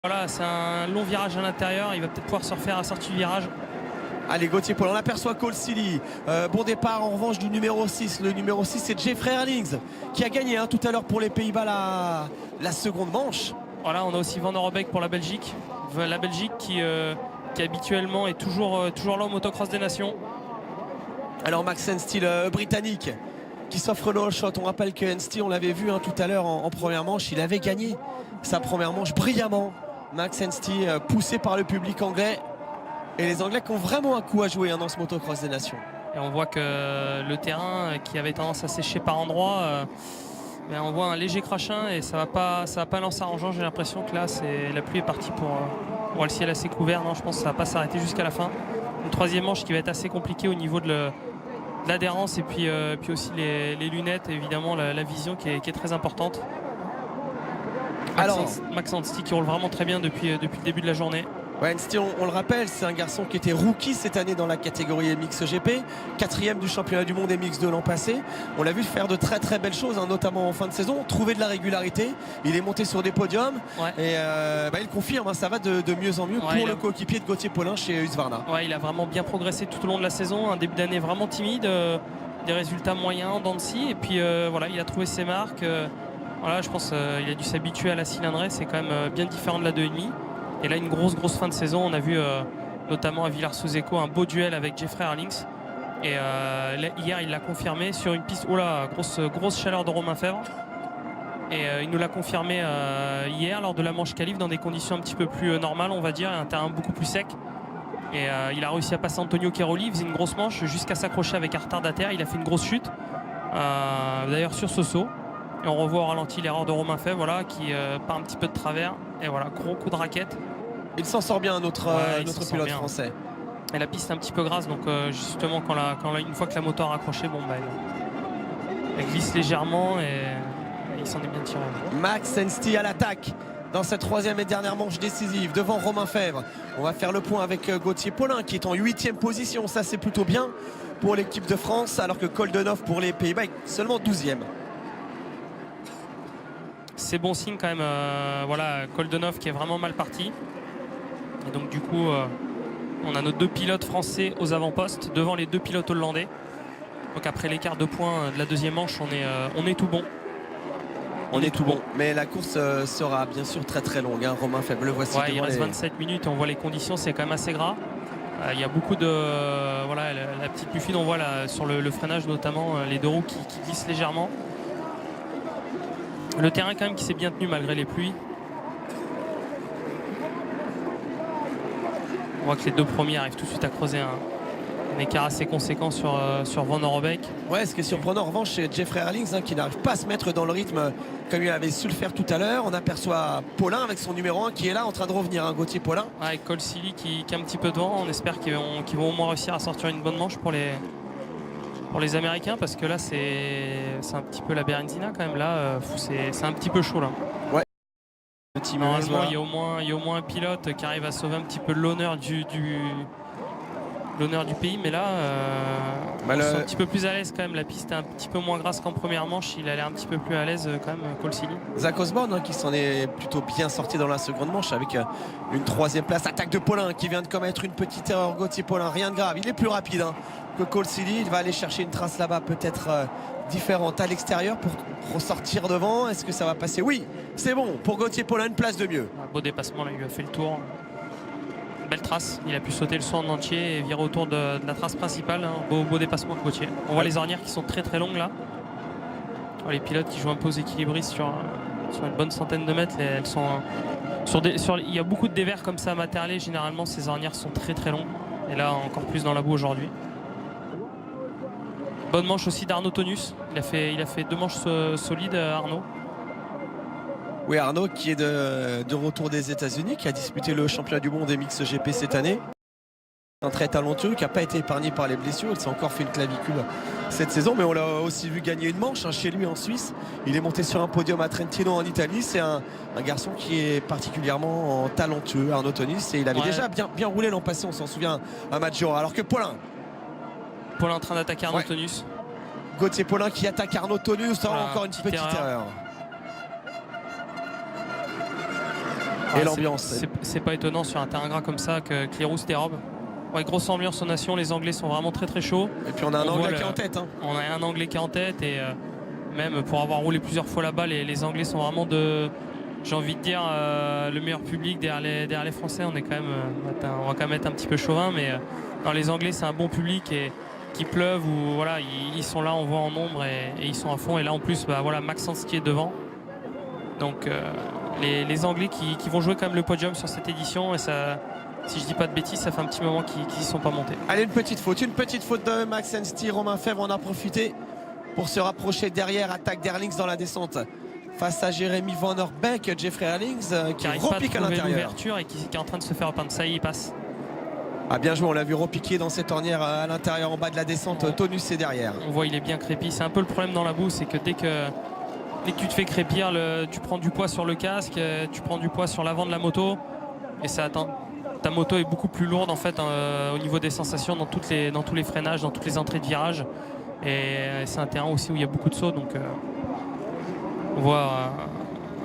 Voilà, c'est un long virage à l'intérieur, il va peut-être pouvoir se refaire à sortie du virage. Allez, Gauthier Paulin, on aperçoit Cole Silly. Bon départ en revanche du numéro 6. Le numéro 6, c'est Jeffrey Herlings qui a gagné tout à l'heure pour les Pays-Bas la seconde manche. Voilà, on a aussi Van Orbeek pour la Belgique. La Belgique qui habituellement est toujours là au motocross des nations. Alors Max Ensteel, britannique, qui s'offre le all shot. On rappelle que Ensteel, on l'avait vu tout à l'heure en première manche, il avait gagné sa première manche brillamment. Max Ensteel, poussé par le public anglais. Et les Anglais qui ont vraiment un coup à jouer dans ce motocross des nations. Et on voit que le terrain qui avait tendance à sécher par endroits, on voit un léger crachin et ça va pas lancer arrangeant. J'ai l'impression que là la pluie est partie pour le ciel assez couvert. Non, je pense que ça va pas s'arrêter jusqu'à la fin. Une troisième manche qui va être assez compliquée au niveau de l'adhérence et puis aussi les lunettes et évidemment la vision qui est très importante. Max Ensteel qui roule vraiment très bien depuis le début de la journée. Ouais, Ensteel, on le rappelle, c'est un garçon qui était rookie cette année dans la catégorie MXGP, 4e du championnat du monde MX2 l'an passé. On l'a vu faire de très très belles choses, notamment en fin de saison, trouver de la régularité. Il est monté sur des podiums et il confirme, ça va de mieux en mieux pour le coéquipier de Gauthier Paulin chez Husqvarna. Ouais, il a vraiment bien progressé tout au long de la saison, un début d'année vraiment timide, des résultats moyens en dents de scie et puis voilà, il a trouvé ses marques. Voilà, je pense qu'il a dû s'habituer à la cylindrée, c'est quand même bien différent de la 2,5. Et là, une grosse fin de saison. On a vu notamment à Villars-sous-Échos un beau duel avec Jeffrey Herlings. Et hier, il l'a confirmé sur une piste. Oh là, grosse chaleur de Romain Fèvre. Et il nous l'a confirmé hier lors de la manche qualif dans des conditions un petit peu plus normales, on va dire, un terrain beaucoup plus sec. Et il a réussi à passer Antonio Cairoli. Il faisait une grosse manche jusqu'à s'accrocher avec un retardataire. Il a fait une grosse chute, d'ailleurs sur ce saut. Et on revoit au ralenti l'erreur de Romain Fèvre, voilà, qui part un petit peu de travers. Et voilà, gros coup de raquette. Il s'en sort bien, notre pilote français. Et la piste est un petit peu grasse, donc justement une fois que la moto a raccroché, elle glisse légèrement et il s'en est bien tiré. Max Ensteel à l'attaque dans cette troisième et dernière manche décisive devant Romain Fèvre. On va faire le point avec Gauthier Paulin qui est en 8e position. Ça, c'est plutôt bien pour l'équipe de France, alors que Koldenhoff pour les Pays-Bas est seulement 12e. C'est bon signe quand même. Voilà, Koldenhoff qui est vraiment mal parti. Et donc du coup, on a nos deux pilotes français aux avant-postes devant les deux pilotes hollandais. Donc après l'écart de points de la deuxième manche, on est tout bon. On est tout bon. Mais la course sera bien sûr très très longue. Romain Fèvre, le voici. Il reste 27 minutes et on voit les conditions, c'est quand même assez gras. Il y a beaucoup de... voilà, la petite muffine, on voit là, sur le freinage notamment, les deux roues qui glissent légèrement. Le terrain quand même qui s'est bien tenu malgré les pluies. On voit que les deux premiers arrivent tout de suite à creuser un écart assez conséquent sur Van Orbeek. Ouais, ce qui est surprenant en revanche, c'est Jeffrey Herlings qui n'arrive pas à se mettre dans le rythme comme il avait su le faire tout à l'heure. On aperçoit Paulin avec son numéro 1 qui est là en train de revenir, Gauthier Paulin. Avec Cole Silly qui est un petit peu devant. On espère qu'ils vont au moins réussir à sortir une bonne manche pour les Américains, parce que là c'est un petit peu la Bérenzina quand même. Là c'est un petit peu chaud là. Ouais. Normalement il y a au moins un pilote qui arrive à sauver un petit peu l'honneur du pays, mais là on est un petit peu plus à l'aise quand même. La piste est un petit peu moins grasse qu'en première manche. Il a l'air un petit peu plus à l'aise quand même, Cole Silly. Zach Osborne qui s'en est plutôt bien sorti dans la seconde manche avec une 3e place. Attaque de Paulin qui vient de commettre une petite erreur. Gauthier Paulin, rien de grave, il est plus rapide que Cole Silly. Il va aller chercher une trace là-bas peut-être différente à l'extérieur pour ressortir devant. Est-ce que ça va passer? Oui, c'est bon pour Gauthier Paulin, une place de mieux. Un beau dépassement, là, il lui a fait le tour. Belle trace, il a pu sauter le saut en entier et virer autour de la trace principale. Beau dépassement de Gauthier. On voit les ornières qui sont très très longues là. Les pilotes qui jouent un peu aux équilibristes sur une bonne centaine de mètres, elles sont il y a beaucoup de dévers comme ça à Matterley. Généralement ces ornières sont très très longues, et là encore plus dans la boue aujourd'hui. Bonne manche aussi d'Arnaud Tonus. Il a fait deux manches solides, Arnaud. Oui, Arnaud qui est de retour des États-Unis, qui a disputé le championnat du monde MXGP cette année. Un très talentueux qui n'a pas été épargné par les blessures. Il s'est encore fait une clavicule cette saison, mais on l'a aussi vu gagner une manche chez lui en Suisse. Il est monté sur un podium à Trentino en Italie. C'est un garçon qui est particulièrement talentueux, Arnaud Tonus, et il avait déjà bien roulé l'an passé, on s'en souvient, à Maggiora. Alors que Paulin en train d'attaquer Arnaud Tonus. Gauthier Paulin qui attaque Arnaud Tonus. Encore une petite erreur. Et l'ambiance. C'est pas étonnant sur un terrain gras comme ça que les Rousses dérobent. Ouais, grosse ambiance aux nations, les Anglais sont vraiment très très chauds. Et puis on a un Anglais qui est en tête. Hein. On a un Anglais qui est en tête et même pour avoir roulé plusieurs fois là-bas, les Anglais sont vraiment j'ai envie de dire, le meilleur public derrière les Français. On est quand même, on va quand même être un petit peu chauvin, mais dans les Anglais c'est un bon public et qu'il pleuve ou voilà, ils sont là, on voit en nombre et ils sont à fond. Et là en plus, bah, voilà, Maxence qui est devant. Donc les Anglais qui vont jouer quand même le podium sur cette édition et ça. Si je dis pas de bêtises, ça fait un petit moment qu'ils n'y sont pas montés. Allez, une petite faute de Max Ensti. Romain Fèvre en a profité pour se rapprocher derrière. Attaque d'Herlings dans la descente face à Jérémy Van Der Beek. Jeffrey Herlings qui repique à l'intérieur. L'ouverture et qui est en train de se faire repeindre. Ça y est, il passe. Ah, bien joué, on l'a vu repiquer dans cette ornière à l'intérieur en bas de la descente. Tonus est derrière. On voit il est bien crépi. C'est un peu le problème dans la boue, c'est que dès que tu te fais crépir, tu prends du poids sur le casque, tu prends du poids sur l'avant de la moto et ça attend. Ta moto est beaucoup plus lourde en fait au niveau des sensations dans tous les freinages, dans toutes les entrées de virage. Et c'est un terrain aussi où il y a beaucoup de sauts. Donc on voit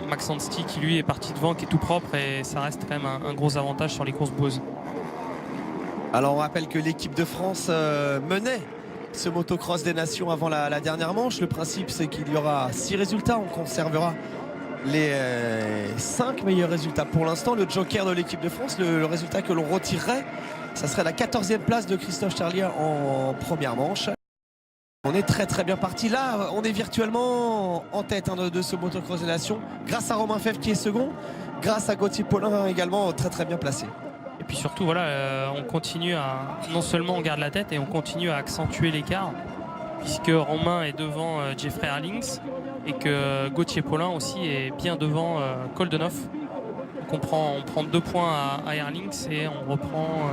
Max Ensti qui lui est parti devant, qui est tout propre et ça reste quand même un gros avantage sur les courses boueuses. Alors on rappelle que l'équipe de France menait ce motocross des nations avant la dernière manche. Le principe c'est qu'il y aura 6 résultats, on conservera les 5 meilleurs résultats pour l'instant. Le joker de l'équipe de France, le résultat que l'on retirerait, ça serait la 14e place de Christophe Charlier en première manche. On est très très bien parti. Là, on est virtuellement en tête de ce motocross des nations grâce à Romain Fèvre qui est second, grâce à Gauthier Paulin également très très bien placé. Et puis surtout, voilà, on continue à, non seulement on garde la tête et on continue à accentuer l'écart puisque Romain est devant Jeffrey Herlings et que Gauthier Paulin aussi est bien devant Koldenhoff. Donc on prend 2 points à Herlings et on reprend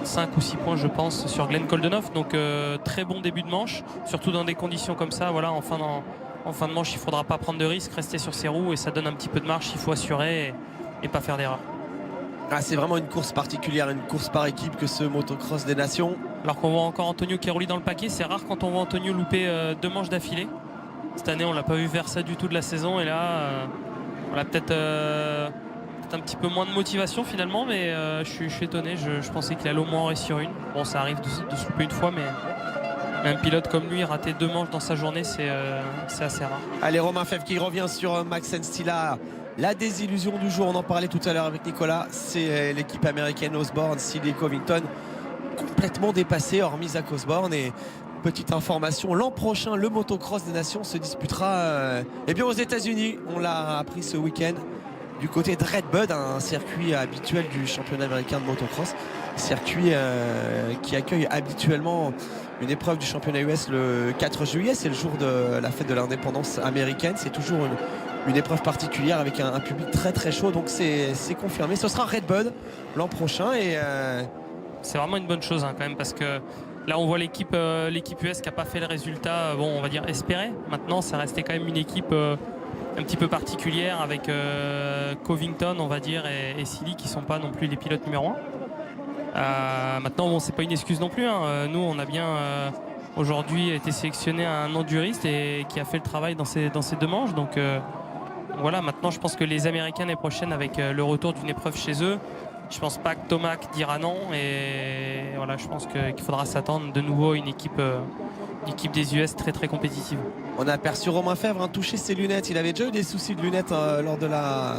5 ou 6 points je pense sur Glenn Koldenhoff. Donc très bon début de manche, surtout dans des conditions comme ça. Voilà, en fin de manche il ne faudra pas prendre de risques, rester sur ses roues et ça donne un petit peu de marche, il faut assurer et pas faire d'erreur. Ah, c'est vraiment une course particulière, une course par équipe que ce motocross des nations. Alors qu'on voit encore Antonio qui est roulé dans le paquet, c'est rare quand on voit Antonio louper 2 manches d'affilée. Cette année, on l'a pas vu faire ça du tout de la saison. Et là, on a peut-être un petit peu moins de motivation finalement. Mais je suis étonné. Je pensais qu'il allait au moins en réussir une. Bon, ça arrive de se louper une fois. Mais un pilote comme lui, rater 2 manches dans sa journée, c'est assez rare. Allez, Romain Fèvre qui revient sur Max Ensti. La désillusion du jour, on en parlait tout à l'heure avec Nicolas. C'est l'équipe américaine Osborne, Sidney Covington, complètement dépassée, hormis Zach Osborne. Et petite information, l'an prochain, le motocross des nations se disputera aux États-Unis. On l'a appris ce week-end du côté de Red Bud, un circuit habituel du championnat américain de motocross. Circuit qui accueille habituellement une épreuve du championnat US le 4 juillet. C'est le jour de la fête de l'indépendance américaine. C'est toujours une épreuve particulière avec un public très très chaud. Donc c'est confirmé. Ce sera Red Bud l'an prochain. Et c'est vraiment une bonne chose quand même parce que là on voit l'équipe US qui n'a pas fait le résultat, bon on va dire espéré. Maintenant ça restait quand même une équipe un petit peu particulière avec Covington on va dire et Silly qui ne sont pas non plus les pilotes numéro 1. Maintenant bon c'est pas une excuse non plus. Nous on a bien aujourd'hui été sélectionné à un enduriste et qui a fait le travail dans ces 2 manches. Donc voilà, maintenant je pense que les Américains l'année prochaine avec le retour d'une épreuve chez eux, je pense pas que Tomac dira non et voilà, je pense qu'il faudra s'attendre de nouveau à une équipe des US très très compétitive. On a aperçu Romain Fèvre toucher ses lunettes. Il avait déjà eu des soucis de lunettes lors de la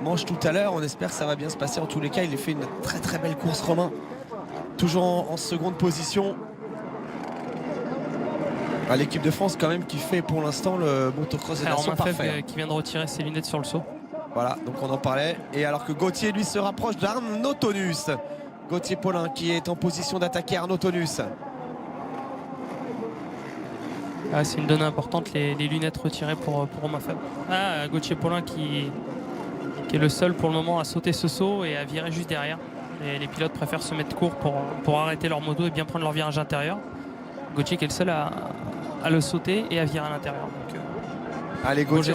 manche tout à l'heure. On espère que ça va bien se passer. En tous les cas, il a fait une très très belle course, Romain. Toujours en seconde position. L'équipe de France quand même qui fait pour l'instant le motocross des nations parfait. Qui vient de retirer ses lunettes sur le saut. Voilà, donc on en parlait. Et alors que Gauthier lui se rapproche d'Arnaud Tonus. Gauthier Paulin qui est en position d'attaquer Arnaud Tonus. C'est une donnée importante, les lunettes retirées pour Romain Fèvre. Gauthier Paulin qui est le seul pour le moment à sauter ce saut et à virer juste derrière. Et les pilotes préfèrent se mettre court pour arrêter leur moto et bien prendre leur virage intérieur. Gauthier qui est le seul à le sauter et à virer à l'intérieur. Allez Gauthier,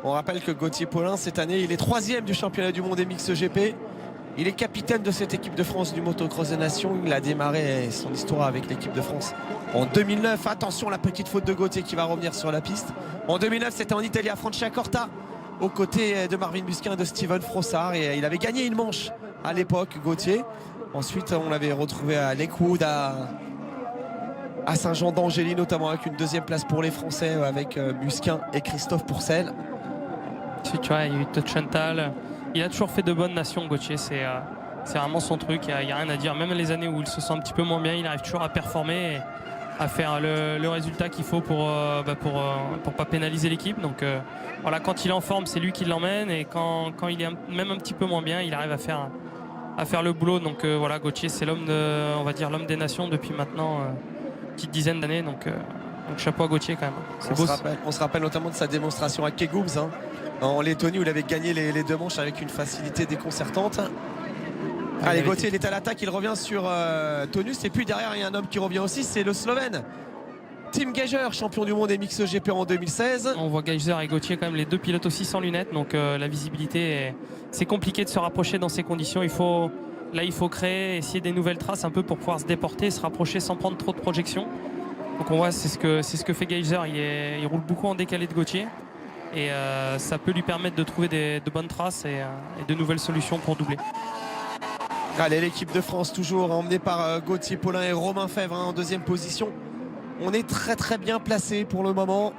on rappelle que Gauthier Paulin cette année il est 3e du championnat du monde MX GP. Il est capitaine de cette équipe de France du motocross des nations. Il a démarré son histoire avec l'équipe de France en 2009. Attention, la petite faute de Gauthier qui va revenir sur la piste. En 2009 c'était en Italie à Franciacorta. aux côtés de Marvin Musquin et de Steven Frossard. Et il avait gagné une manche à l'époque, Gauthier. Ensuite, on l'avait retrouvé à Lakewood, à Saint-Jean d'Angély, notamment avec une deuxième place pour les Français, avec Musquin et Christophe Pourcel. Tu vois, il y a eu Touchantal. Il a toujours fait de bonnes nations, Gauthier. C'est vraiment son truc. Il n'y a rien à dire. Même les années où il se sent un petit peu moins bien, il arrive toujours à performer et à faire le résultat qu'il faut pour pas pénaliser l'équipe. Donc voilà, quand il est en forme, c'est lui qui l'emmène. Et quand il est même un petit peu moins bien, il arrive à faire le boulot. Donc voilà, Gauthier, c'est l'homme des nations depuis maintenant une petite dizaine d'années. Donc chapeau à Gauthier quand même. On se rappelle notamment de sa démonstration à Kegoubs, hein, en Lettonie, où il avait gagné les deux manches avec une facilité déconcertante. Allez, Gauthier, il est à l'attaque, il revient sur Tonus. Et puis derrière, il y a un homme qui revient aussi, c'est le Slovène Tim Geiger, champion du monde des mix GP en 2016. On voit Geiger et Gauthier quand même, les deux pilotes aussi sans lunettes. Donc la visibilité, c'est compliqué de se rapprocher dans ces conditions. Il faut créer, essayer des nouvelles traces un peu pour pouvoir se déporter, se rapprocher sans prendre trop de projection. Donc on voit, c'est ce que fait Geiger. Il roule beaucoup en décalé de Gauthier. Et ça peut lui permettre de trouver de bonnes traces et de nouvelles solutions pour doubler. Allez, l'équipe de France toujours emmenée par Gauthier Paulin et Romain Fèvre, hein, en deuxième position. On est très très bien placé pour le moment,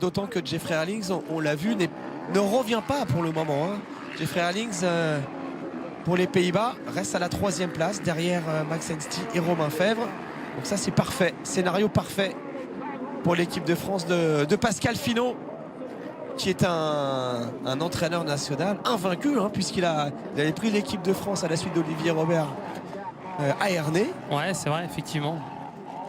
d'autant que Jeffrey Herlings, on l'a vu, ne revient pas pour le moment, hein. Jeffrey Herlings pour les Pays-Bas reste à la 3e place derrière Max Ensti et Romain Fèvre. Donc ça, c'est parfait, scénario parfait pour l'équipe de France de Pascal Finot, qui est un entraîneur national invaincu, hein, puisqu'il avait pris l'équipe de France à la suite d'Olivier Robert à Ernée. Ouais, c'est vrai, effectivement.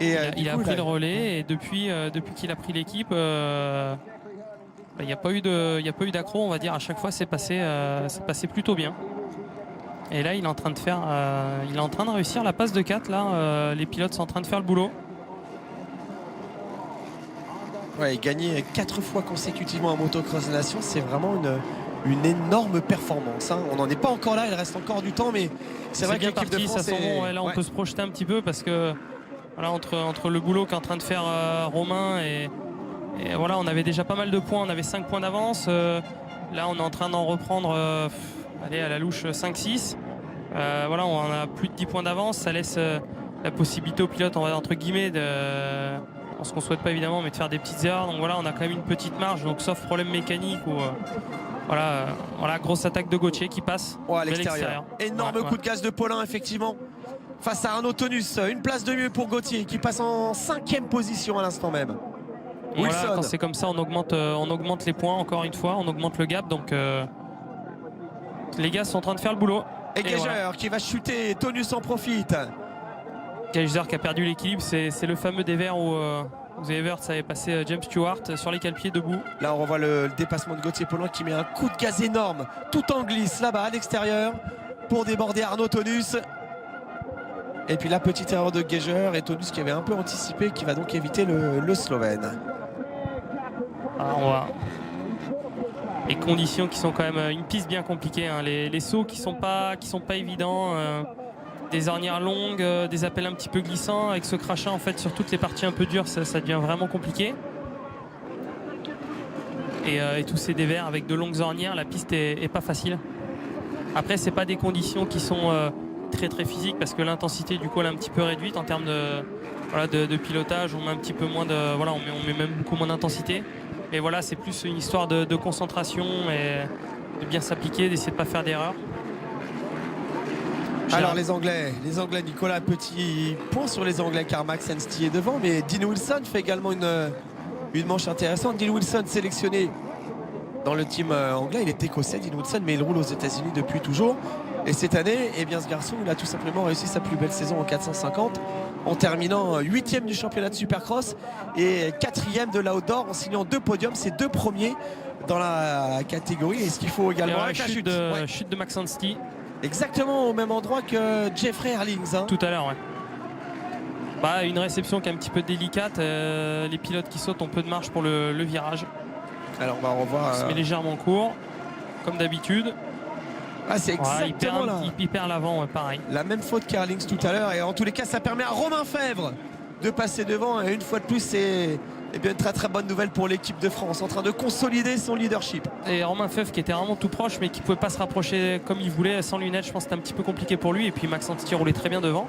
Et il a pris le relais, et depuis qu'il a pris l'équipe, il n'y a pas eu d'accro, on va dire. À chaque fois, c'est passé plutôt bien. Et là, il est en train de réussir la passe de 4. Là, les pilotes sont en train de faire le boulot. Ouais, gagner 4 fois consécutivement en motocross nation, c'est vraiment une énorme performance, hein. On n'en est pas encore là, il reste encore du temps, mais c'est vrai que l'équipe de France là, on peut se projeter un petit peu, parce que voilà, entre le boulot qu'est en train de faire Romain et voilà, on avait déjà pas mal de points, on avait 5 points d'avance. Là, on est en train d'en reprendre à la louche 5-6. Voilà, on a plus de 10 points d'avance. Ça laisse la possibilité aux pilotes, entre guillemets, ce qu'on ne souhaite pas évidemment, mais de faire des petites erreurs. Donc voilà, on a quand même une petite marge, donc sauf problème mécanique ou voilà, grosse attaque de Gauthier qui passe à l'extérieur. Énorme coup de gaz de Paulin, effectivement, face à Arnaud Tonus. Une place de mieux pour Gauthier, qui passe en 5e position à l'instant même. Voilà, quand c'est comme ça, on augmente les points, encore une fois, on augmente le gap. Donc les gars sont en train de faire le boulot. Et Geiger voilà, qui va chuter, Tonus en profite. Geiger qui a perdu l'équilibre, c'est le fameux dévers où Evert avait passé James Stewart sur les cale-pieds debout. Là, on revoit le dépassement de Gauthier Paulin qui met un coup de gaz énorme, tout en glisse là-bas à l'extérieur pour déborder Arnaud Tonus. Et puis la petite erreur de Geiger, et Tonus qui avait un peu anticipé, qui va donc éviter le Slovène. Alors, on voit les conditions qui sont quand même une piste bien compliquée, hein. Les sauts qui sont pas évidents, des ornières longues, des appels un petit peu glissants. Avec ce crachat, en fait, sur toutes les parties un peu dures, ça devient vraiment compliqué. Et tous ces dévers avec de longues ornières, la piste est pas facile. Après, c'est pas des conditions qui sont très très physiques, parce que l'intensité du coup elle est un petit peu réduite en termes de pilotage. On met un petit peu moins on met même beaucoup moins d'intensité. Et voilà, c'est plus une histoire de concentration et de bien s'appliquer, d'essayer de pas faire d'erreur. Alors les Anglais, Nicolas, petit point sur les Anglais, car Max Ensti est devant, mais Dean Wilson fait également une manche intéressante. Dean Wilson sélectionné dans le team anglais, il est écossais, Dean Wilson, mais il roule aux États-Unis depuis toujours. Et cette année, eh bien, ce garçon, il a tout simplement réussi sa plus belle saison en 450, en terminant 8e du championnat de Supercross et 4e de l'Outdoor, en signant 2 podiums, ses 2 premiers dans la catégorie. Et ce qu'il faut également avec la chute de Max Ensti. Exactement au même endroit que Jeffrey Herlings, hein. Tout à l'heure, ouais. Une réception qui est un petit peu délicate. Les pilotes qui sautent ont peu de marge pour le virage. Alors on va revoir. Il se met légèrement court, comme d'habitude. Ah, c'est exactement là. Il perd l'avant, pareil. La même faute qu'Herlings tout à l'heure. Et en tous les cas, ça permet à Romain Fèvre de passer devant. Et une fois de plus, c'est Et bien une très très bonne nouvelle pour l'équipe de France, en train de consolider son leadership. Et Romain Feuve qui était vraiment tout proche mais qui ne pouvait pas se rapprocher comme il voulait sans lunettes, je pense que c'était un petit peu compliqué pour lui. Et puis Max Anstey roulait très bien devant.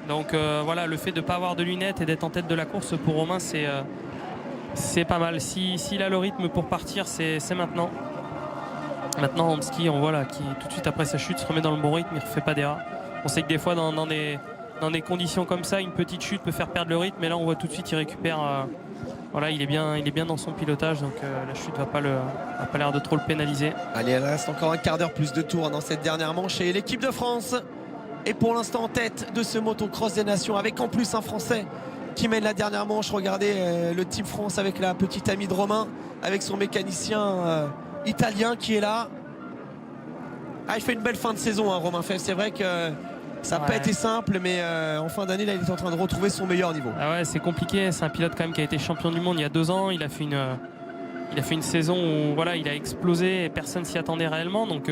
Donc voilà, le fait de ne pas avoir de lunettes et d'être en tête de la course pour Romain, c'est pas mal. S'il a le rythme pour partir, c'est maintenant. Maintenant en ski, on voit là qui tout de suite après sa chute se remet dans le bon rythme, il ne refait pas d'erreur. On sait que des fois dans des conditions comme ça, une petite chute peut faire perdre le rythme, mais là on voit tout de suite il récupère. Voilà, il est bien dans son pilotage, donc la chute va pas l'air de trop le pénaliser. Allez, il reste encore un quart d'heure plus de tours dans cette dernière manche et l'équipe de France est pour l'instant en tête de ce motocross des nations, avec en plus un Français qui mène la dernière manche. Regardez le Team France avec la petite amie de Romain, avec son mécanicien italien qui est là. Il fait une belle fin de saison, hein, Romain Feuve. C'est vrai que ça n'a pas été simple, mais en fin d'année, là, il est en train de retrouver son meilleur niveau. Ah ouais, c'est compliqué. C'est un pilote quand même qui a été champion du monde il y a 2 ans. Il a fait une saison où voilà, il a explosé et personne s'y attendait réellement. Donc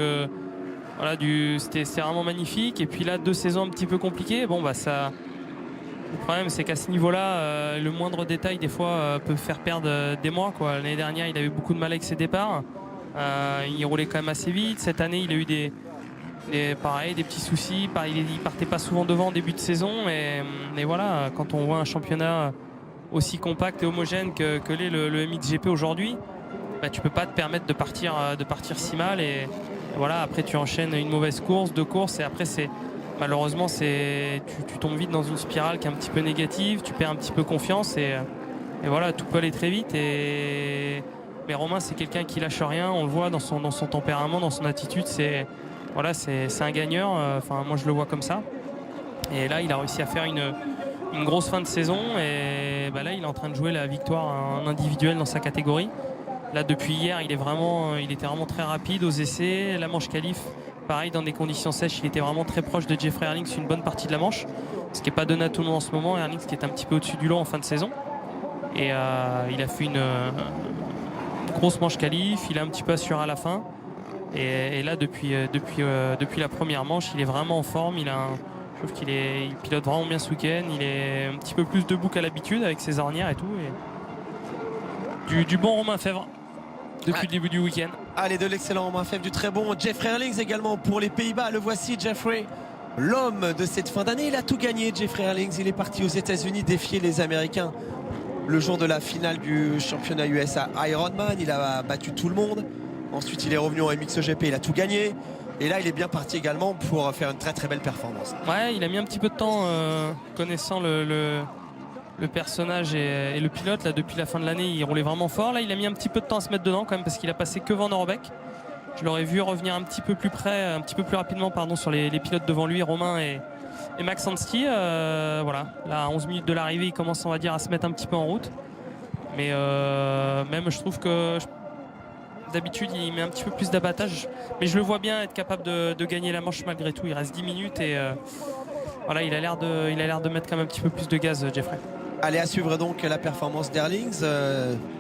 voilà, c'était vraiment magnifique. Et puis là, 2 saisons un petit peu compliquées. Bon, bah ça. Le problème, c'est qu'à ce niveau-là, le moindre détail des fois peut faire perdre des mois, quoi. L'année dernière, il avait beaucoup de mal avec ses départs. Il roulait quand même assez vite. Cette année, il a eu des petits soucis. Il partait pas souvent devant en début de saison. Et voilà, quand on voit un championnat aussi compact et homogène que l'est le MXGP aujourd'hui, bah, tu peux pas te permettre de partir si mal. Et voilà, après tu enchaînes une mauvaise course, 2 courses, et après malheureusement tu tombes vite dans une spirale qui est un petit peu négative. Tu perds un petit peu confiance et voilà, tout peut aller très vite. Mais Romain, c'est quelqu'un qui lâche rien. On le voit dans son tempérament, dans son attitude. C'est un gagneur. Enfin, moi, je le vois comme ça. Et là, il a réussi à faire une grosse fin de saison. Et bah, là, il est en train de jouer la victoire en individuel dans sa catégorie. Là, depuis hier, il était vraiment très rapide aux essais. La manche qualif, pareil, dans des conditions sèches, il était vraiment très proche de Jeffrey Herlings une bonne partie de la manche. Ce qui n'est pas donné à tout le monde en ce moment. Herlings qui est un petit peu au-dessus du lot en fin de saison. Et il a fait une grosse manche qualif. Il a un petit peu assuré à la fin. Et là, depuis la première manche, il est vraiment en forme. Je trouve il pilote vraiment bien ce week-end. Il est un petit peu plus debout qu'à l'habitude avec ses ornières et tout. Et du bon Romain Fèvre depuis le début du week-end. Allez, de l'excellent Romain Fèvre, du très bon Jeffrey Herlings également pour les Pays-Bas. Le voici, Jeffrey, l'homme de cette fin d'année. Il a tout gagné, Jeffrey Herlings. Il est parti aux États-Unis défier les Américains le jour de la finale du championnat US à Ironman. Il a battu tout le monde. Ensuite, il est revenu en MXGP, il a tout gagné. Et là, il est bien parti également pour faire une très très belle performance. Ouais, il a mis un petit peu de temps connaissant le personnage et le pilote. Là, depuis la fin de l'année, il roulait vraiment fort. Là, il a mis un petit peu de temps à se mettre dedans quand même parce qu'il a passé que Van Orbeck. Je l'aurais vu revenir un petit peu plus près, un petit peu plus rapidement sur les pilotes devant lui, Romain et Max Anstey. Voilà, là, à 11 minutes de l'arrivée, il commence, on va dire, à se mettre un petit peu en route. Mais même, je trouve que d'habitude, il met un petit peu plus d'abattage. Mais je le vois bien être capable de gagner la manche malgré tout. Il reste 10 minutes et voilà, il a l'air de mettre quand même un petit peu plus de gaz, Jeffrey. Allez, à suivre donc la performance d'Herlings,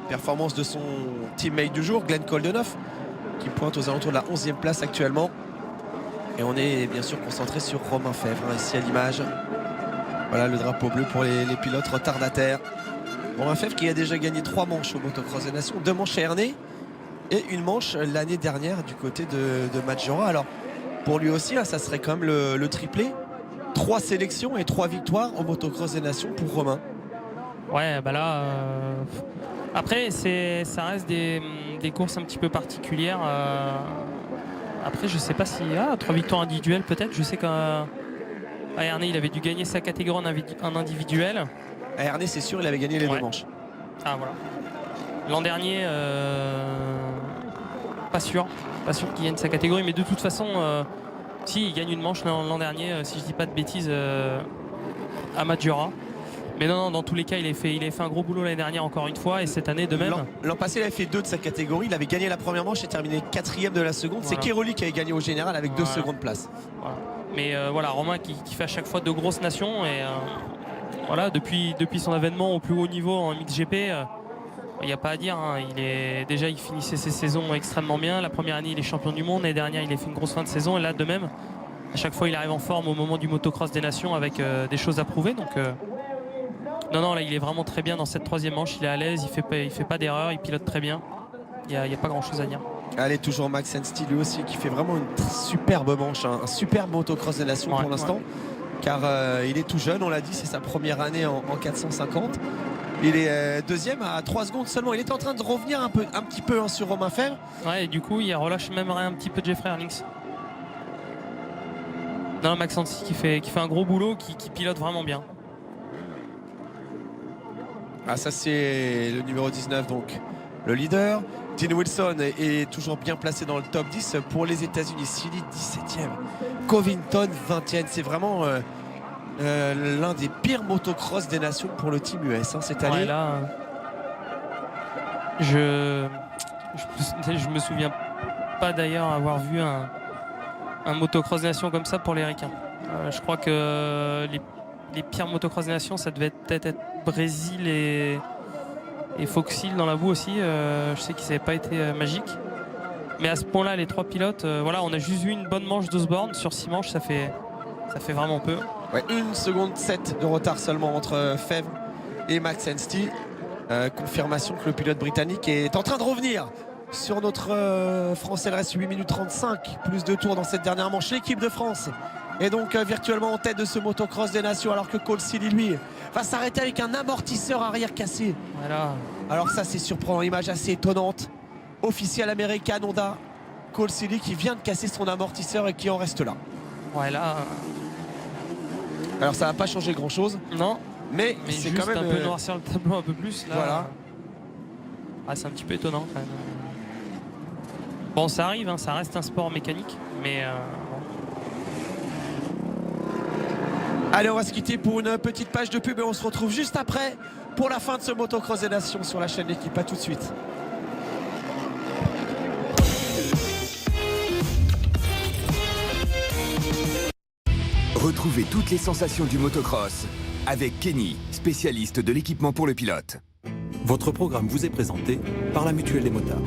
performance de son teammate du jour, Glenn Coldenhoff, qui pointe aux alentours de la 11e place actuellement. Et on est bien sûr concentré sur Romain Fèvre, hein, ici à l'image. Voilà le drapeau bleu pour les pilotes retardataires. Romain Fèvre qui a déjà gagné 3 manches au motocross des nations, 2 manches à Ernée et une manche l'année dernière du côté de Maggiora. Alors pour lui aussi, là, ça serait quand même le triplé. 3 sélections et 3 victoires au motocross des nations pour Romain. Ouais, bah là après ça reste des courses un petit peu particulières. Après, je sais pas si 3 victoires individuelles peut-être. Je sais qu'à Ernée, il avait dû gagner sa catégorie en individuel. À Ernée, c'est sûr, il avait gagné les 2 manches. Ah voilà. L'an dernier, pas sûr qu'il gagne sa catégorie, mais de toute façon, si il gagne une manche l'an dernier, si je dis pas de bêtises, à Maggiora. Mais non, dans tous les cas, il a fait un gros boulot l'année dernière encore une fois, et cette année de même. L'an passé, il avait fait 2 de sa catégorie. Il avait gagné la première manche et terminé 4e de la seconde. Voilà. C'est Keroli qui avait gagné au général avec 2 secondes places. Voilà. Mais voilà, Romain qui fait à chaque fois de grosses nations. Et voilà, depuis son avènement au plus haut niveau en MXGP, il n'y a pas à dire. Hein. Il finissait ses saisons extrêmement bien. La première année, il est champion du monde. L'année dernière, il a fait une grosse fin de saison. Et là, de même, à chaque fois, il arrive en forme au moment du motocross des nations avec des choses à prouver. Donc Non, là il est vraiment très bien dans cette troisième manche, il est à l'aise, il fait pas d'erreur, il pilote très bien. Il y a pas grand chose à dire. Allez, toujours Max Ensti lui aussi qui fait vraiment une superbe manche, hein, un superbe motocross des nations pour l'instant. Car il est tout jeune, on l'a dit, c'est sa première année en 450. Il est deuxième à 3 secondes seulement. Il est en train de revenir un petit peu hein, sur Romain Febvre. Ouais, et du coup, il relâche même un petit peu Jeffrey Herlings. Non, Max Ensti qui fait un gros boulot, qui pilote vraiment bien. Ah, ça c'est le numéro 19, donc le leader. Dean Wilson est toujours bien placé dans le top 10 pour les États-Unis. Silly 17e, Covington 20e. C'est vraiment l'un des pires motocross des nations pour le team US hein, cette année. Ouais, là, je me souviens pas d'ailleurs avoir vu un motocross des nations comme ça pour les Ricains. Je crois que les pires motocross des nations, ça devait peut-être être Brésil et Fox Hill dans la boue aussi. Je sais qu'ils n'avaient pas été magiques. Mais à ce point-là, les 3 pilotes, voilà, on a juste eu une bonne manche d'Osborne. Sur 6 manches, ça fait vraiment peu. Ouais, 1 seconde 7 de retard seulement entre Febvre et Max Ensti. Confirmation que le pilote britannique est en train de revenir sur notre Français. Il reste 8 minutes 35, plus de tours dans cette dernière manche. L'équipe de France est donc virtuellement en tête de ce motocross des nations, alors que Cole Silly, lui, va s'arrêter avec un amortisseur arrière cassé. Voilà. Alors ça, c'est surprenant, image assez étonnante. Officiel américain Honda, Cole Silly qui vient de casser son amortisseur et qui en reste là. Ouais, là. Alors ça va pas changer grand chose. Non. Mais c'est quand même un peu noircir le tableau un peu plus là. Voilà. Ah, c'est un petit peu étonnant quand même. Bon, ça arrive, hein, ça reste un sport mécanique, mais Allez, on va se quitter pour une petite page de pub et on se retrouve juste après pour la fin de ce motocross des nations sur la chaîne L'équipe. À tout de suite. Retrouvez toutes les sensations du motocross avec Kenny, spécialiste de l'équipement pour le pilote. Votre programme vous est présenté par la Mutuelle des motards.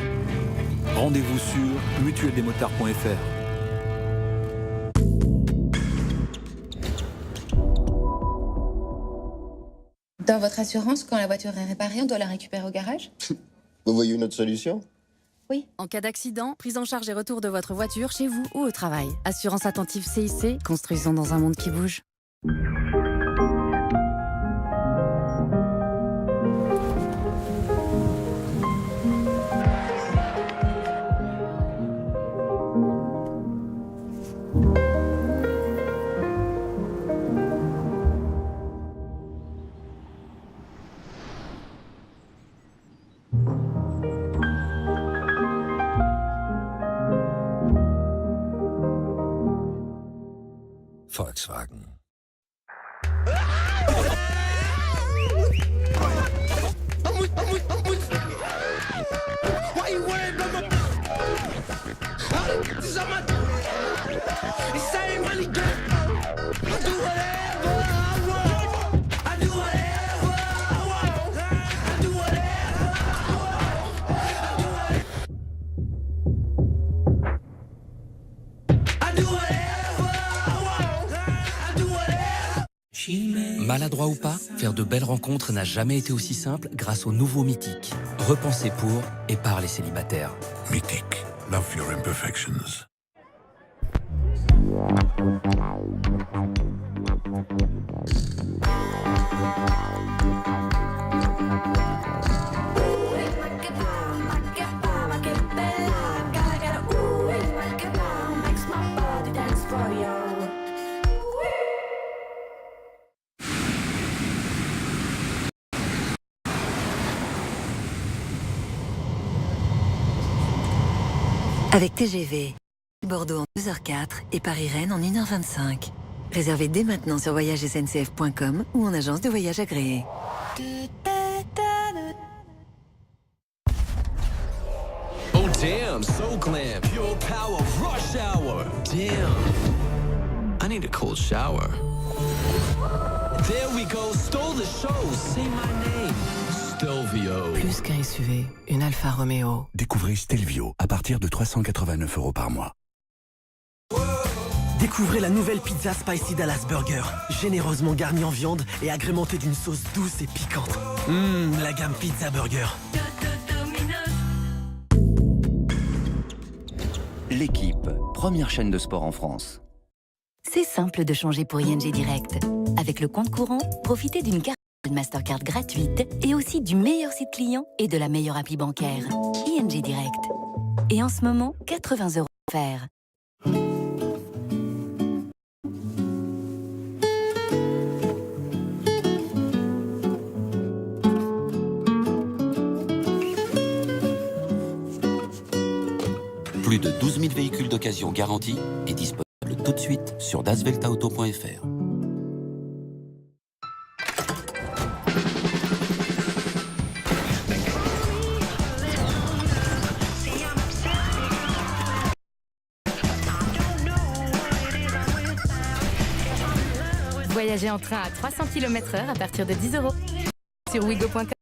Rendez-vous sur mutuelledesmotards.fr. Dans votre assurance, quand la voiture est réparée, on doit la récupérer au garage? Vous voyez une autre solution? Oui. En cas d'accident, prise en charge et retour de votre voiture chez vous ou au travail. Assurance attentive CIC, construisons dans un monde qui bouge. Volkswagen. Maladroit ou pas, faire de belles rencontres n'a jamais été aussi simple grâce au nouveau Mythique. Repensé pour et par les célibataires. Mythique, love your imperfections. Avec TGV, Bordeaux en 2h04 et Paris-Rennes en 1h25. Réservez dès maintenant sur voyagesncf.com ou en agence de voyage agréée. Oh damn, so glam, pure power, rush hour. Damn, I need a cold shower. There we go, stole the show, say my name. Stelvio. Plus qu'un SUV, une Alfa Romeo. Découvrez Stelvio à partir de 389 € par mois. Découvrez la nouvelle pizza Spicy Dallas Burger. Généreusement garnie en viande et agrémentée d'une sauce douce et piquante. La gamme Pizza Burger. L'équipe, première chaîne de sport en France. C'est simple de changer pour ING Direct. Avec le compte courant, profitez d'une carte Mastercard gratuite et aussi du meilleur site client et de la meilleure appli bancaire. ING Direct. Et en ce moment, 80 € offerts. Plus de 12 000 véhicules d'occasion garantis et disponibles tout de suite sur dasveltaauto.fr. Voyagez en train à 300 km/h à partir de 10 € sur Ouigo.com.